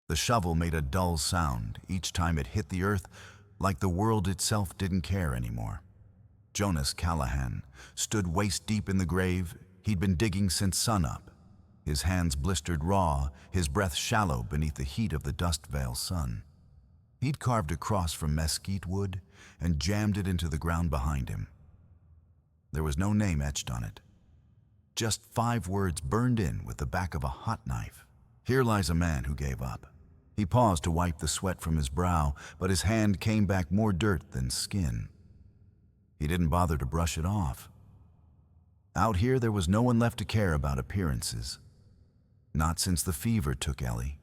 The shovel made a dull sound each time it hit the earth, like the world itself didn't care anymore. Jonas Callahan stood waist-deep in the grave he'd been digging since sunup, his hands blistered raw, his breath shallow beneath the heat of the dust-veil sun. He'd carved a cross from mesquite wood and jammed it into the ground behind him. There was no name etched on it, just 5 words burned in with the back of a hot knife. Here lies a man who gave up. He paused to wipe the sweat from his brow, but his hand came back more dirt than skin. He didn't bother to brush it off. Out here, there was no one left to care about appearances. Not since the fever took Ellie.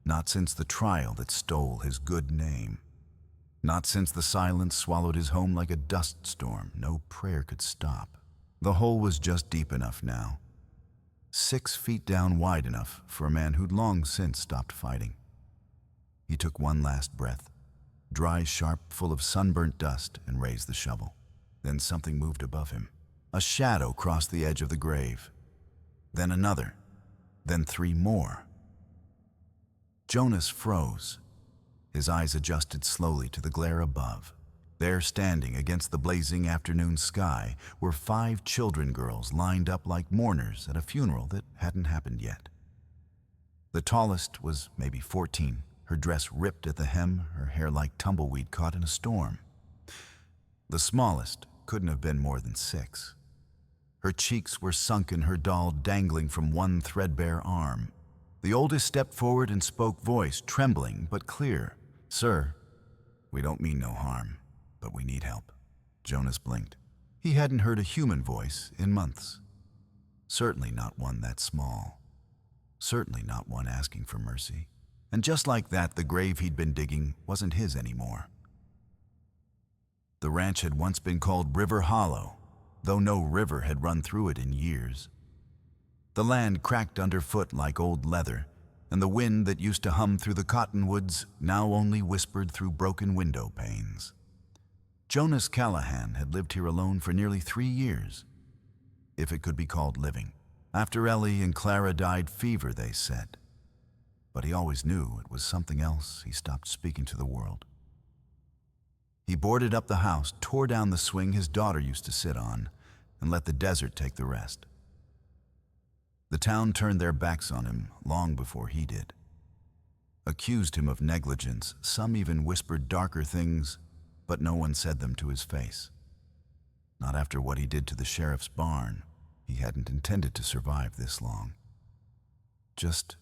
Not since the trial that stole his good name. Not since the silence swallowed his home like a dust storm no prayer could stop. The hole was just deep enough now. 6 feet down, wide enough for a man who'd long since stopped fighting. He took one last breath, dry, sharp, full of sunburnt dust, and raised the shovel. Then something moved above him. A shadow crossed the edge of the grave. Then another. Then 3 more. Jonas froze. His eyes adjusted slowly to the glare above. There, standing against the blazing afternoon sky, were 5 children girls lined up like mourners at a funeral that hadn't happened yet. The tallest was maybe 14, her dress ripped at the hem, her hair like tumbleweed caught in a storm. The smallest couldn't have been more than 6. Her cheeks were sunken, her doll dangling from one threadbare arm. The oldest stepped forward and spoke, voice trembling but clear. "Sir, we don't mean no harm, but we need help." Jonas blinked. He hadn't heard a human voice in months. Certainly not one that small. Certainly not one asking for mercy. And just like that, the grave he'd been digging wasn't his anymore. The ranch had once been called River Hollow, though no river had run through it in years. The land cracked underfoot like old leather, and the wind that used to hum through the cottonwoods now only whispered through broken window panes. Jonas Callahan had lived here alone for nearly 3 years, if it could be called living. After Ellie and Clara died, fever, they said. But he always knew it was something else. He stopped speaking to the world. He boarded up the house, tore down the swing his daughter used to sit on, and let the desert take the rest. The town turned their backs on him long before he did. Accused him of negligence, some even whispered darker things, but no one said them to his face. Not after what he did to the sheriff's barn. He hadn't intended to survive this long. Just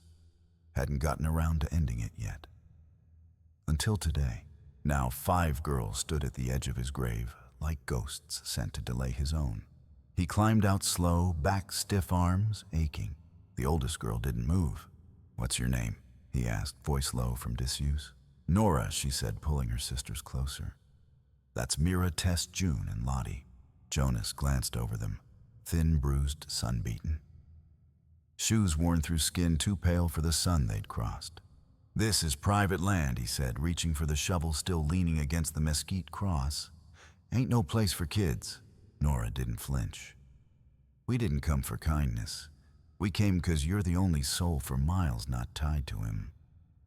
hadn't gotten around to ending it yet. Until today. Now 5 girls stood at the edge of his grave, like ghosts sent to delay his own. He climbed out slow, back stiff, arms aching. The oldest girl didn't move. "What's your name?" he asked, voice low from disuse. "Nora," she said, pulling her sisters closer. "That's Mira, Tess, June, and Lottie." Jonas glanced over them, thin, bruised, sun-beaten. Shoes worn through skin too pale for the sun they'd crossed. "This is private land," he said, reaching for the shovel still leaning against the mesquite cross. "Ain't no place for kids." Nora didn't flinch. "We didn't come for kindness. We came 'cause you're the only soul for miles not tied to him."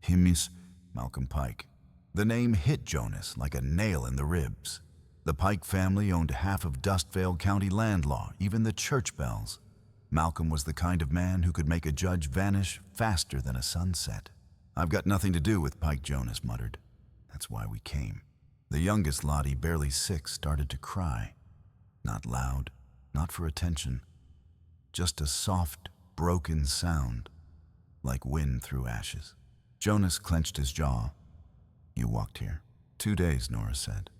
"Him is Malcolm Pike." The name hit Jonas like a nail in the ribs. The Pike family owned half of Dustvale County land law, even the church bells. Malcolm was the kind of man who could make a judge vanish faster than a sunset. "I've got nothing to do with Pike," Jonas muttered. "That's why we came." The youngest Lottie, barely 6, started to cry. Not loud, not for attention. Just a soft, broken sound, like wind through ashes. Jonas clenched his jaw. "You walked here." 2 days, Nora said.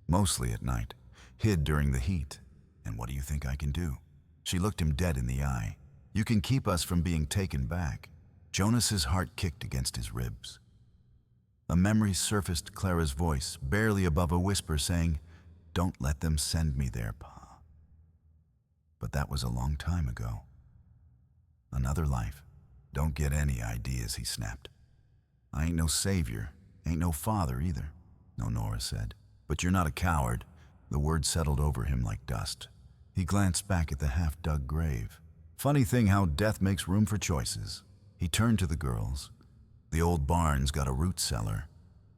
"Mostly at night, hid during the heat. And what do you think I can do?" She looked him dead in the eye. "You can keep us from being taken back." Jonas's heart kicked against his ribs. A memory surfaced, Clara's voice, barely above a whisper, saying, "Don't let them send me there, Pa." But that was a long time ago. Another life. "Don't get any ideas," he snapped. "I ain't no savior, ain't no father either." "No," Nora said. "But you're not a coward." The word settled over him like dust. He glanced back at the half-dug grave. Funny thing how death makes room for choices. He turned to the girls. The old barn's got a root cellar.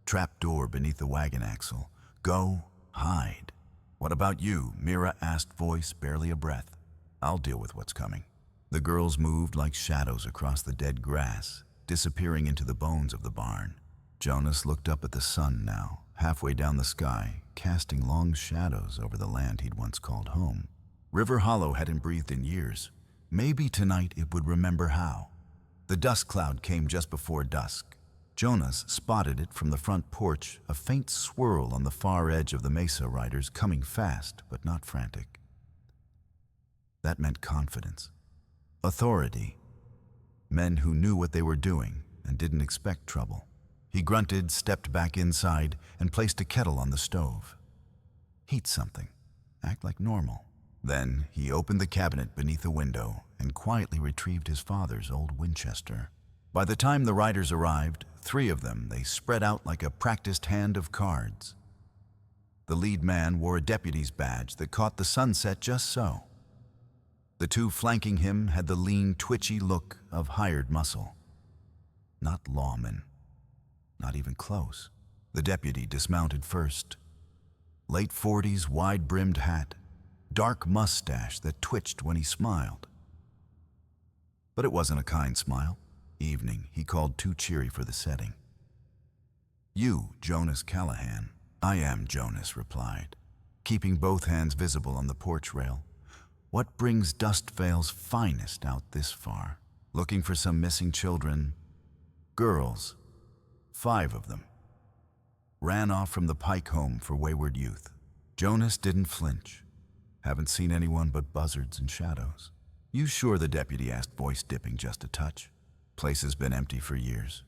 Trap door beneath the wagon axle. Go, hide. What about you? Mira asked, voice barely a breath. I'll deal with what's coming. The girls moved like shadows across the dead grass, disappearing into the bones of the barn. Jonas looked up at the sun now, halfway down the sky, casting long shadows over the land he'd once called home. River Hollow hadn't breathed in years. Maybe tonight it would remember how. The dust cloud came just before dusk. Jonas spotted it from the front porch, a faint swirl on the far edge of the mesa riders coming fast, but not frantic. That meant confidence. Authority. Men who knew what they were doing and didn't expect trouble. He grunted, stepped back inside, and placed a kettle on the stove. Heat something. Act like normal. Then he opened the cabinet beneath the window and quietly retrieved his father's old Winchester. By the time the riders arrived, 3 of them, they spread out like a practiced hand of cards. The lead man wore a deputy's badge that caught the sunset just so. The 2 flanking him had the lean, twitchy look of hired muscle. Not lawmen. Not even close. The deputy dismounted first. Late 40s, wide-brimmed hat, dark mustache that twitched when he smiled. But it wasn't a kind smile. Evening, he called too cheery for the setting. You, Jonas Callahan. I am, Jonas replied, keeping both hands visible on the porch rail. What brings Dustvale's finest out this far? Looking for some missing children. Girls. 5 of them. Ran off from the Pike home for wayward youth. Jonas didn't flinch. Haven't seen anyone but buzzards and shadows. You sure? The deputy asked, voice dipping just a touch. Place has been empty for years.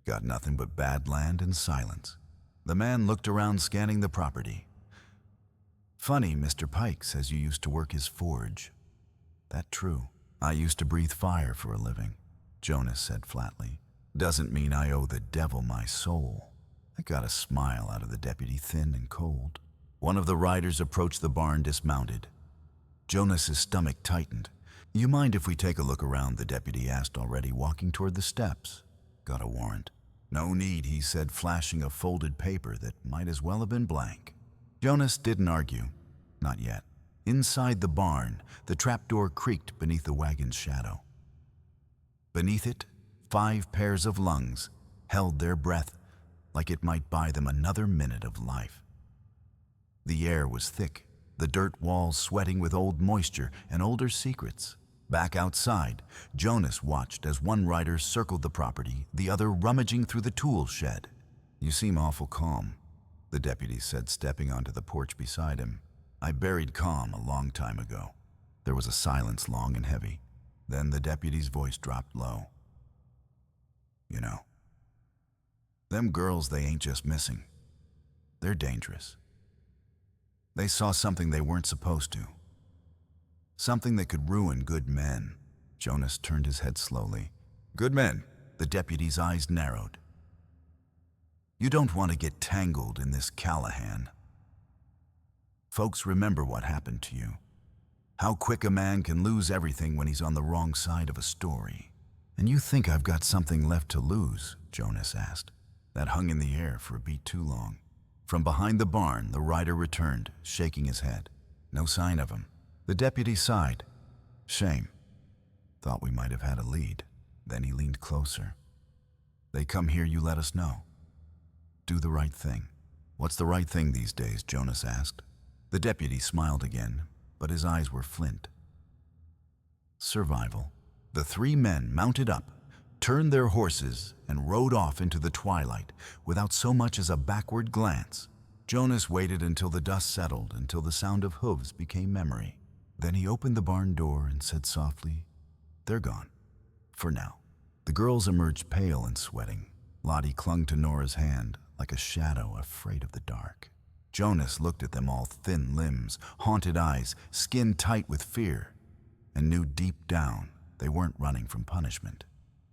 Got nothing but bad land and silence. The man looked around, scanning the property. Funny, Mr. Pike says you used to work his forge. That true. I used to breathe fire for a living, Jonas said flatly. Doesn't mean I owe the devil my soul. I got a smile out of the deputy, thin and cold. One of the riders approached the barn, dismounted. Jonas's stomach tightened. You mind if we take a look around? The deputy asked, already walking toward the steps. Got a warrant? No need, he said, flashing a folded paper that might as well have been blank. Jonas didn't argue. Not yet. Inside the barn, the trapdoor creaked beneath the wagon's shadow. Beneath it, 5 pairs of lungs held their breath like it might buy them another minute of life. The air was thick, the dirt walls sweating with old moisture and older secrets. Back outside, Jonas watched as one rider circled the property, the other rummaging through the tool shed. You seem awful calm, the deputy said, stepping onto the porch beside him. I buried calm a long time ago. There was a silence, long and heavy. Then the deputy's voice dropped low. You know, them girls, they ain't just missing. They're dangerous. They saw something they weren't supposed to. Something that could ruin good men. Jonas turned his head slowly. Good men? The deputy's eyes narrowed. You don't want to get tangled in this, Callahan. Folks remember what happened to you. How quick a man can lose everything when he's on the wrong side of a story. And you think I've got something left to lose? Jonas asked. That hung in the air for a beat too long. From behind the barn, the rider returned, shaking his head. No sign of him. The deputy sighed. Shame. Thought we might have had a lead. Then he leaned closer. They come here, you let us know. Do the right thing. What's the right thing these days? Jonas asked. The deputy smiled again, but his eyes were flint. Survival. The 3 men mounted up, turned their horses, and rode off into the twilight without so much as a backward glance. Jonas waited until the dust settled, until the sound of hooves became memory. Then he opened the barn door and said softly, They're gone. For now. The girls emerged pale and sweating. Lottie clung to Nora's hand like a shadow, afraid of the dark. Jonas looked at them all, thin limbs, haunted eyes, skin tight with fear, and knew deep down they weren't running from punishment.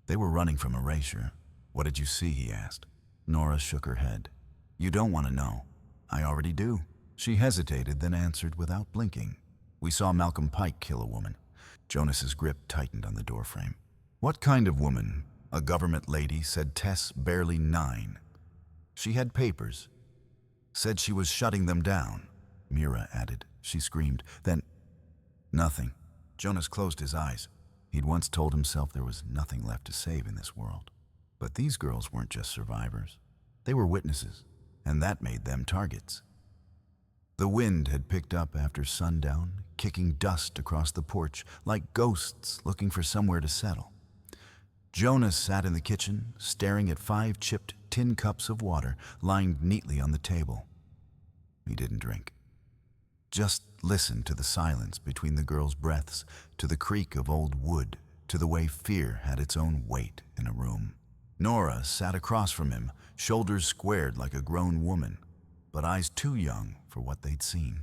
They were running from erasure. What did you see? He asked. Nora shook her head. You don't want to know. I already do. She hesitated, then answered without blinking. We saw Malcolm Pike kill a woman. Jonas's grip tightened on the doorframe. What kind of woman? A government lady said Tess barely 9. She had papers. Said she was shutting them down. Mira added. She screamed. Then, nothing. Jonas closed his eyes. He'd once told himself there was nothing left to save in this world. But these girls weren't just survivors. They were witnesses, and that made them targets. The wind had picked up after sundown, kicking dust across the porch like ghosts looking for somewhere to settle. Jonas sat in the kitchen, staring at 5 chipped tin cups of water lined neatly on the table. He didn't drink. Just listened to the silence between the girls' breaths, to the creak of old wood, to the way fear had its own weight in a room. Nora sat across from him, shoulders squared like a grown woman, but eyes too young for what they'd seen.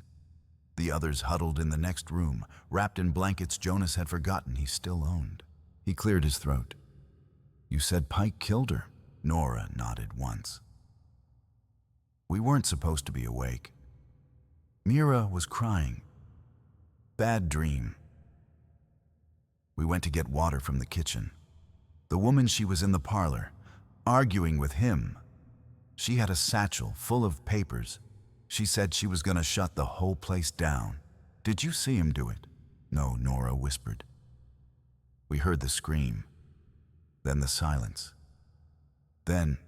The others huddled in the next room, wrapped in blankets Jonas had forgotten he still owned. He cleared his throat. You said Pike killed her. Nora nodded once. We weren't supposed to be awake. Mira was crying. Bad dream. We went to get water from the kitchen. The woman, she was in the parlor, arguing with him. She had a satchel full of papers. She said she was going to shut the whole place down. Did you see him do it? No, Nora whispered. We heard the scream. Then the silence. Then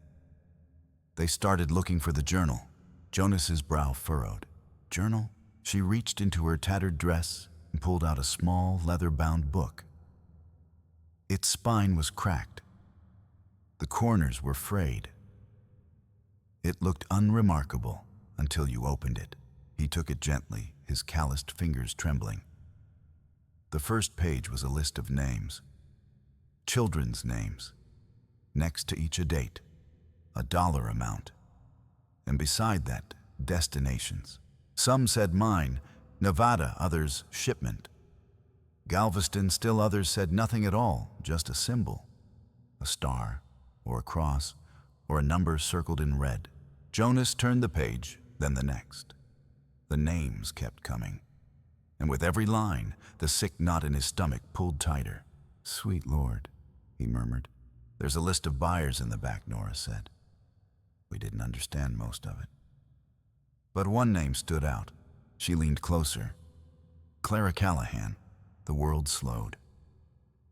they started looking for the journal. Jonas's brow furrowed. Journal? She reached into her tattered dress and pulled out a small leather-bound book. Its spine was cracked. The corners were frayed. It looked unremarkable until you opened it. He took it gently, his calloused fingers trembling. The first page was a list of names. Children's names. Next to each a date, a dollar amount. And beside that, destinations. Some said mine, Nevada, others shipment. Galveston, still others said nothing at all, just a symbol. A star, or a cross, or a number circled in red. Jonas turned the page, then the next. The names kept coming. And with every line, the sick knot in his stomach pulled tighter. Sweet Lord, he murmured. There's a list of buyers in the back, Nora said. We didn't understand most of it. But one name stood out. She leaned closer. Clara Callahan. The world slowed.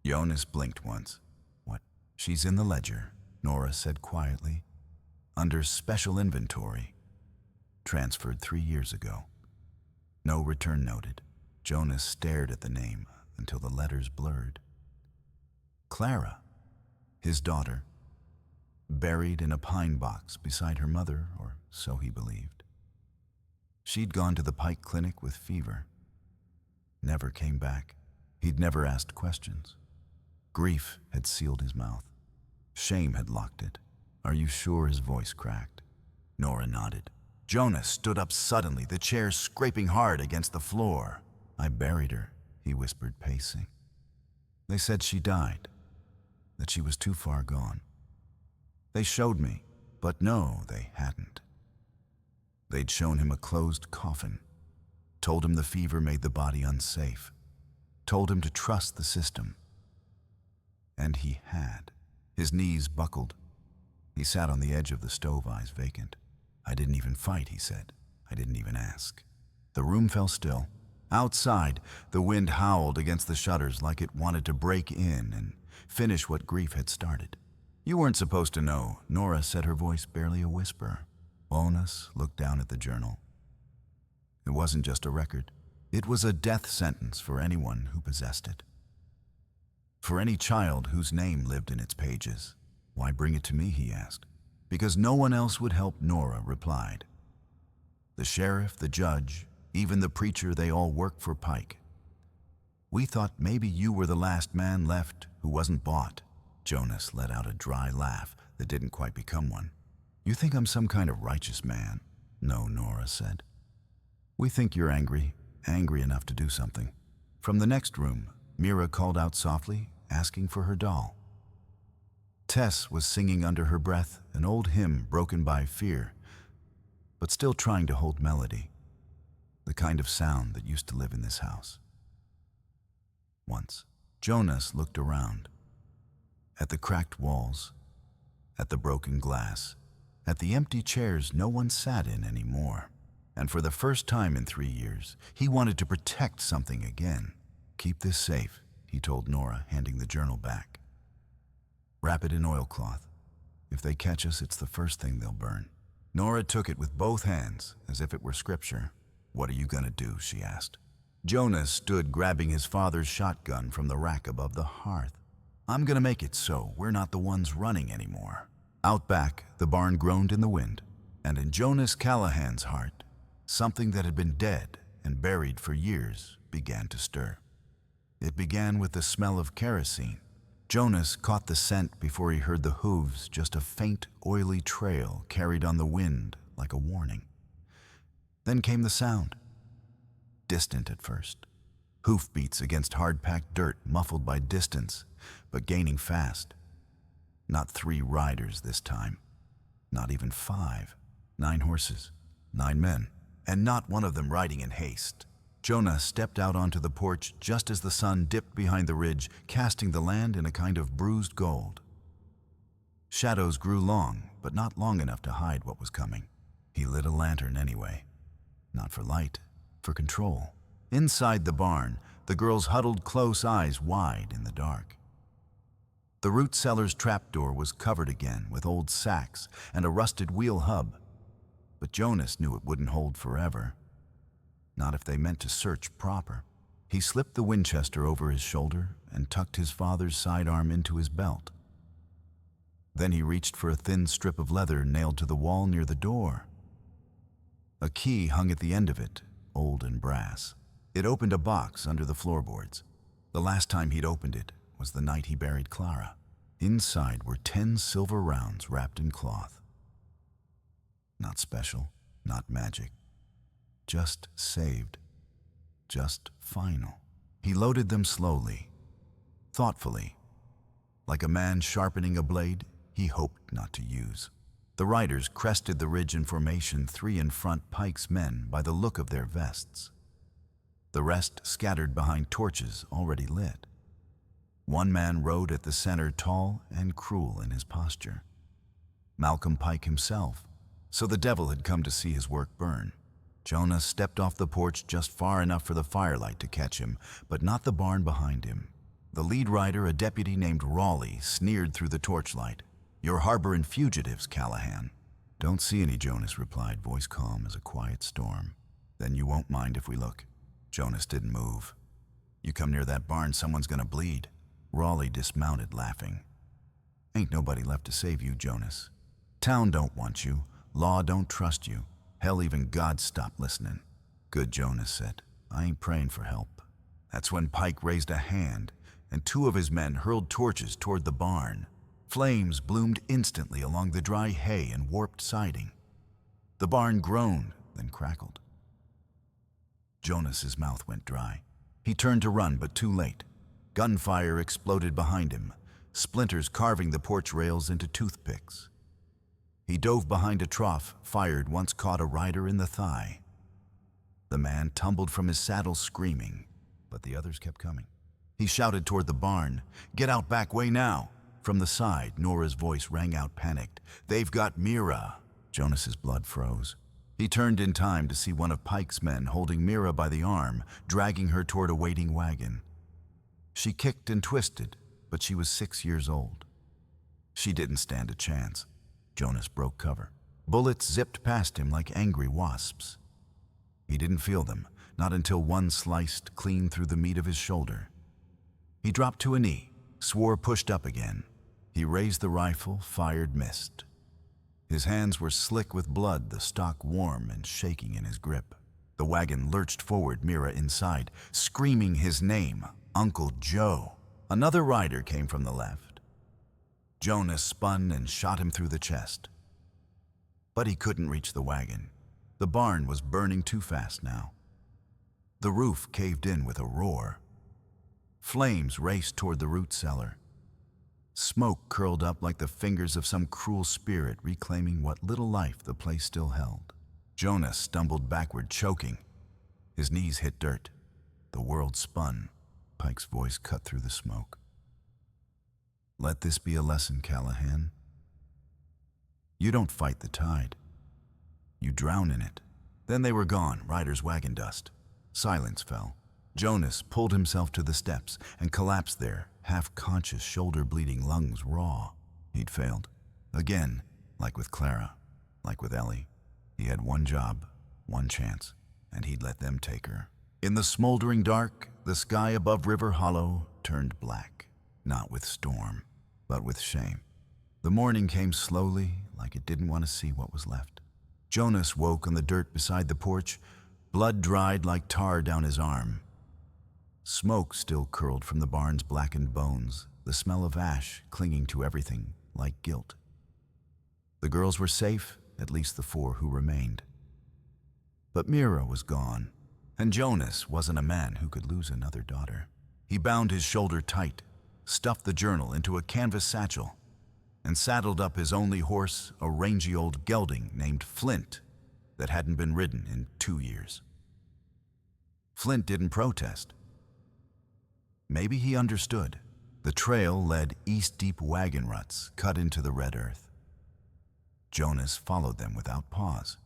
Jonas blinked once. What? She's in the ledger, Nora said quietly. Under special inventory. Transferred 3 years ago. No return noted. Jonas stared at the name until the letters blurred. Clara, his daughter, buried in a pine box beside her mother, or so he believed. She'd gone to the Pike Clinic with fever. Never came back. He'd never asked questions. Grief had sealed his mouth. Shame had locked it. Are you sure? His voice cracked. Nora nodded. Jonas stood up suddenly, the chair scraping hard against the floor. I buried her, he whispered, pacing. They said she died, that she was too far gone. They showed me, but no, they hadn't. They'd shown him a closed coffin, told him the fever made the body unsafe, told him to trust the system. And he had. His knees buckled. He sat on the edge of the stove, eyes vacant. I didn't even fight, he said. I didn't even ask. The room fell still. Outside, the wind howled against the shutters like it wanted to break in and finish what grief had started. You weren't supposed to know, Nora said, her voice barely a whisper. Jonas looked down at the journal. It wasn't just a record. It was a death sentence for anyone who possessed it. For any child whose name lived in its pages. Why bring it to me, he asked. Because no one else would help, Nora replied. The sheriff, the judge, even the preacher, they all work for Pike. We thought maybe you were the last man left who wasn't bought. Jonas let out a dry laugh that didn't quite become one. You think I'm some kind of righteous man? No, Nora said. We think you're angry enough to do something. From the next room, Mira called out softly, asking for her doll. Tess was singing under her breath, an old hymn broken by fear, but still trying to hold melody, the kind of sound that used to live in this house. Once, Jonas looked around. At the cracked walls, at the broken glass, at the empty chairs no one sat in anymore. And for the first time in 3 years, he wanted to protect something again. "Keep this safe," he told Nora, handing the journal back. "Wrap it in oilcloth. If they catch us, it's the first thing they'll burn." Nora took it with both hands, as if it were scripture. "What are you going to do?" she asked. Jonas stood grabbing his father's shotgun from the rack above the hearth. "I'm going to make it so we're not the ones running anymore." Out back, the barn groaned in the wind, and in Jonas Callahan's heart, something that had been dead and buried for years began to stir. It began with the smell of kerosene. Jonas caught the scent before he heard the hooves, just a faint, oily trail carried on the wind like a warning. Then came the sound. Distant at first. Hoofbeats against hard-packed dirt, muffled by distance, but gaining fast. Not 3 riders this time. Not even 5. 9 horses. 9 men. And not one of them riding in haste. Jonah stepped out onto the porch just as the sun dipped behind the ridge, casting the land in a kind of bruised gold. Shadows grew long, but not long enough to hide what was coming. He lit a lantern anyway. Not for light, for control. Inside the barn, the girls huddled close, eyes wide in the dark. The root cellar's trapdoor was covered again with old sacks and a rusted wheel hub. But Jonas knew it wouldn't hold forever. Not if they meant to search proper. He slipped the Winchester over his shoulder and tucked his father's sidearm into his belt. Then he reached for a thin strip of leather nailed to the wall near the door. A key hung at the end of it, old and brass. It opened a box under the floorboards. The last time he'd opened it was the night he buried Clara. Inside were 10 silver rounds wrapped in cloth. Not special, not magic. Just saved. Just final. He loaded them slowly, thoughtfully. Like a man sharpening a blade he hoped not to use. The riders crested the ridge in formation, 3 in front, Pike's men, by the look of their vests. The rest scattered behind torches already lit. One man rode at the center, tall and cruel in his posture. Malcolm Pike himself, so the devil had come to see his work burn. Jonah stepped off the porch just far enough for the firelight to catch him, but not the barn behind him. The lead rider, a deputy named Raleigh, sneered through the torchlight. "You're harboring fugitives, Callahan." "Don't see any," Jonas replied, voice calm as a quiet storm. "Then you won't mind if we look." Jonas didn't move. "You come near that barn, someone's gonna bleed." Raleigh dismounted, laughing. "Ain't nobody left to save you, Jonas. Town don't want you. Law don't trust you. Hell, even God stopped listening." "Good," Jonas said. "I ain't praying for help." That's when Pike raised a hand, and 2 of his men hurled torches toward the barn. Flames bloomed instantly along the dry hay and warped siding. The barn groaned, then crackled. Jonas's mouth went dry. He turned to run, but too late. Gunfire exploded behind him, splinters carving the porch rails into toothpicks. He dove behind a trough, fired, once caught a rider in the thigh. The man tumbled from his saddle screaming, but the others kept coming. He shouted toward the barn, "Get out back way now!" From the side, Nora's voice rang out, panicked. "They've got Mira!" Jonas's blood froze. He turned in time to see one of Pike's men holding Mira by the arm, dragging her toward a waiting wagon. She kicked and twisted, but she was 6 years old. She didn't stand a chance. Jonas broke cover. Bullets zipped past him like angry wasps. He didn't feel them, not until one sliced clean through the meat of his shoulder. He dropped to a knee, swore, pushed up again. He raised the rifle, fired, missed. His hands were slick with blood, the stock warm and shaking in his grip. The wagon lurched forward, Mira inside, screaming his name, Uncle Joe. Another rider came from the left. Jonas spun and shot him through the chest. But he couldn't reach the wagon. The barn was burning too fast now. The roof caved in with a roar. Flames raced toward the root cellar. Smoke curled up like the fingers of some cruel spirit reclaiming what little life the place still held. Jonas stumbled backward, choking. His knees hit dirt. The world spun. Pike's voice cut through the smoke. Let this be a lesson, Callahan. You don't fight the tide. You drown in it. Then they were gone, Ryder's wagon dust. Silence fell. Jonas pulled himself to the steps and collapsed there, half-conscious, shoulder-bleeding, lungs raw. He'd failed. Again, like with Clara, like with Ellie. He had one job, one chance, and he'd let them take her. In the smoldering dark, the sky above River Hollow turned black, not with storm, but with shame. The morning came slowly, like it didn't want to see what was left. Jonas woke on the dirt beside the porch, blood dried like tar down his arm. Smoke still curled from the barn's blackened bones, the smell of ash clinging to everything like guilt. The girls were safe, at least the 4 who remained. But Mira was gone, and Jonas wasn't a man who could lose another daughter. He bound his shoulder tight, stuffed the journal into a canvas satchel, and saddled up his only horse, a rangy old gelding named Flint that hadn't been ridden in 2 years. Flint didn't protest. Maybe he understood. The trail led east deep wagon ruts cut into the red earth. Jonas followed them without pause.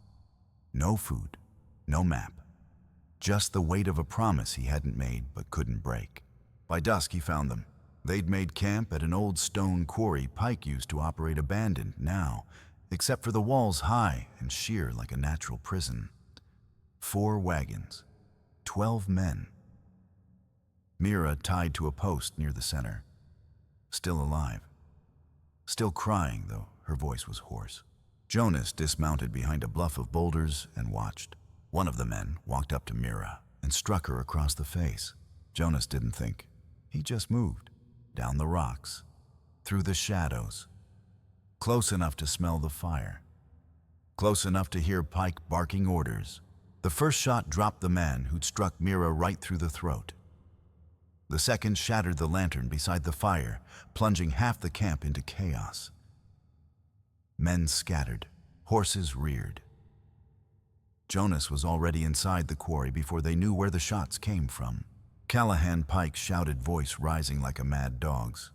No food, no map, just the weight of a promise he hadn't made but couldn't break. By dusk he found them. They'd made camp at an old stone quarry Pike used to operate abandoned now, except for the walls high and sheer like a natural prison. 4 wagons, 12 men. Mira tied to a post near the center. Still alive. Still crying, though her voice was hoarse. Jonas dismounted behind a bluff of boulders and watched. One of the men walked up to Mira and struck her across the face. Jonas didn't think. He just moved. Down the rocks. Through the shadows. Close enough to smell the fire. Close enough to hear Pike barking orders. The first shot dropped the man who'd struck Mira right through the throat. The second shattered the lantern beside the fire, plunging half the camp into chaos. Men scattered. Horses reared. Jonas was already inside the quarry before they knew where the shots came from. Callahan Pike's shouted voice rising like a mad dog's.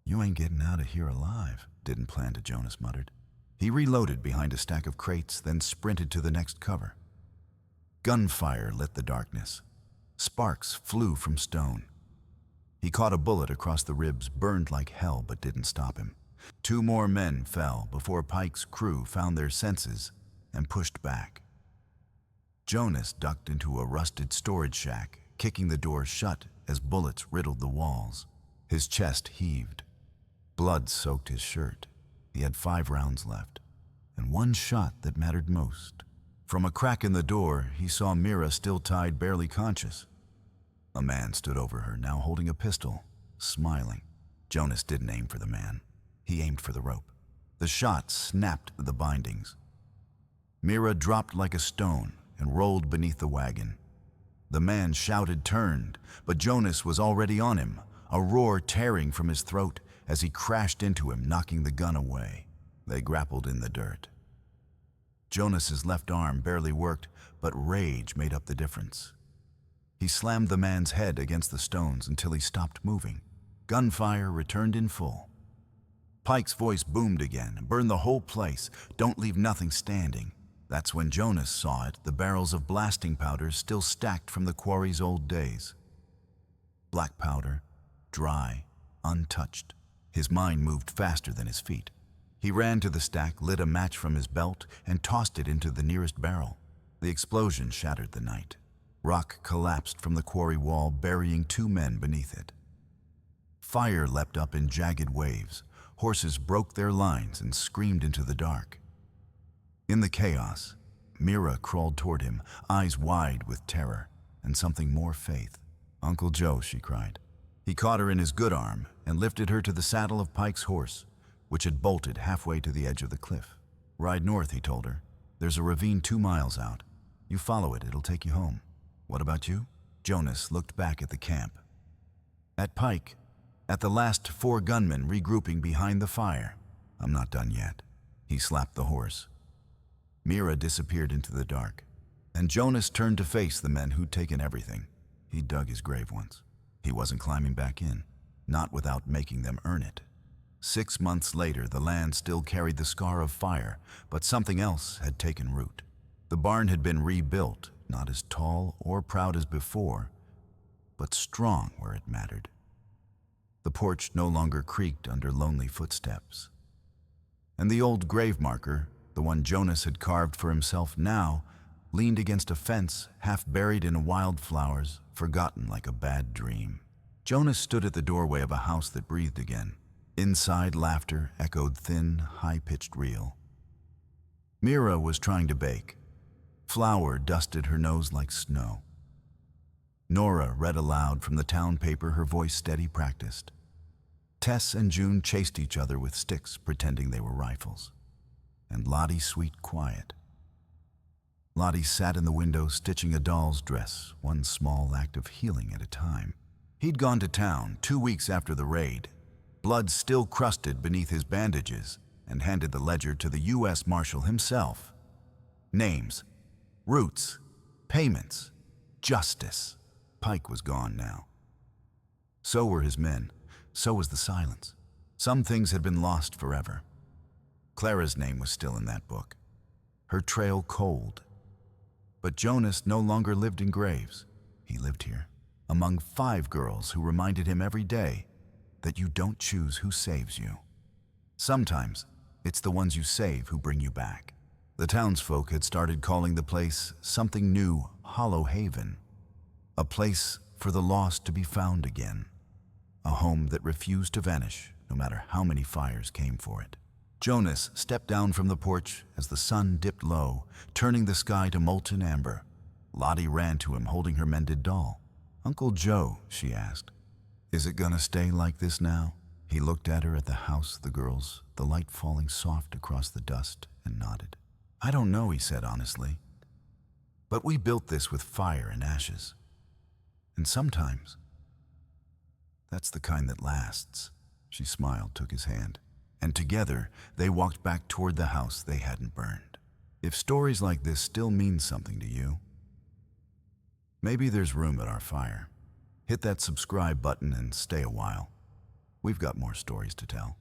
"You ain't getting out of here alive," didn't plan to, Jonas muttered. He reloaded behind a stack of crates, then sprinted to the next cover. Gunfire lit the darkness. Sparks flew from stone. He caught a bullet across the ribs, burned like hell, but didn't stop him. 2 more men fell before Pike's crew found their senses and pushed back. Jonas ducked into a rusted storage shack, kicking the door shut as bullets riddled the walls. His chest heaved. Blood soaked his shirt. He had 5 rounds left, and one shot that mattered most. From a crack in the door, he saw Mira still tied, barely conscious. A man stood over her, now holding a pistol, smiling. Jonas didn't aim for the man. He aimed for the rope. The shot snapped the bindings. Mira dropped like a stone and rolled beneath the wagon. The man shouted, turned, but Jonas was already on him, a roar tearing from his throat as he crashed into him, knocking the gun away. They grappled in the dirt. Jonas's left arm barely worked, but rage made up the difference. He slammed the man's head against the stones until he stopped moving. Gunfire returned in full. Pike's voice boomed again, burned the whole place. Don't leave nothing standing. That's when Jonas saw it, the barrels of blasting powder still stacked from the quarry's old days. Black powder, dry, untouched. His mind moved faster than his feet. He ran to the stack, lit a match from his belt, and tossed it into the nearest barrel. The explosion shattered the night. Rock collapsed from the quarry wall, burying 2 men beneath it. Fire leapt up in jagged waves. Horses broke their lines and screamed into the dark. In the chaos, Mira crawled toward him, eyes wide with terror and something more faith. "Uncle Joe," she cried. He caught her in his good arm and lifted her to the saddle of Pike's horse, which had bolted halfway to the edge of the cliff. "Ride north," he told her. "There's a ravine 2 miles out. You follow it, it'll take you home." "What about you?" Jonas looked back at the camp. At Pike, at the last 4 gunmen regrouping behind the fire. "I'm not done yet." He slapped the horse. Mira disappeared into the dark, and Jonas turned to face the men who'd taken everything. He'd dug his grave once. He wasn't climbing back in. not without making them earn it. 6 months later, the land still carried the scar of fire, but something else had taken root. The barn had been rebuilt, not as tall or proud as before, but strong where it mattered. The porch no longer creaked under lonely footsteps. And the old grave marker, the one Jonas had carved for himself, now leaned against a fence, half buried in wildflowers, forgotten like a bad dream. Jonas stood at the doorway of a house that breathed again. Inside, laughter echoed thin, high-pitched reel. Mira was trying to bake. Flour dusted her nose like snow. Nora read aloud from the town paper, her voice steady, practiced. Tess and June chased each other with sticks, pretending they were rifles. And Lottie, sweet, quiet. Lottie sat in the window, stitching a doll's dress, one small act of healing at a time. He'd gone to town 2 weeks after the raid, blood still crusted beneath his bandages, and handed the ledger to the U.S. Marshal himself. Names, routes, payments, justice. Pike was gone now. So were his men. So was the silence. Some things had been lost forever. Clara's name was still in that book, her trail cold. But Jonas no longer lived in graves. He lived here, among 5 girls who reminded him every day that you don't choose who saves you. Sometimes it's the ones you save who bring you back. The townsfolk had started calling the place something new, Hollow Haven, a place for the lost to be found again, a home that refused to vanish no matter how many fires came for it. Jonas stepped down from the porch as the sun dipped low, turning the sky to molten amber. Lottie ran to him, holding her mended doll. "Uncle Joe," she asked, "is it gonna stay like this now?" He looked at her, at the house, the girls, the light falling soft across the dust, and nodded. "I don't know," he said honestly. "But we built this with fire and ashes. And sometimes, that's the kind that lasts." She smiled, took his hand, and together they walked back toward the house they hadn't burned. If stories like this still mean something to you, maybe there's room at our fire. Hit that subscribe button and stay a while. We've got more stories to tell.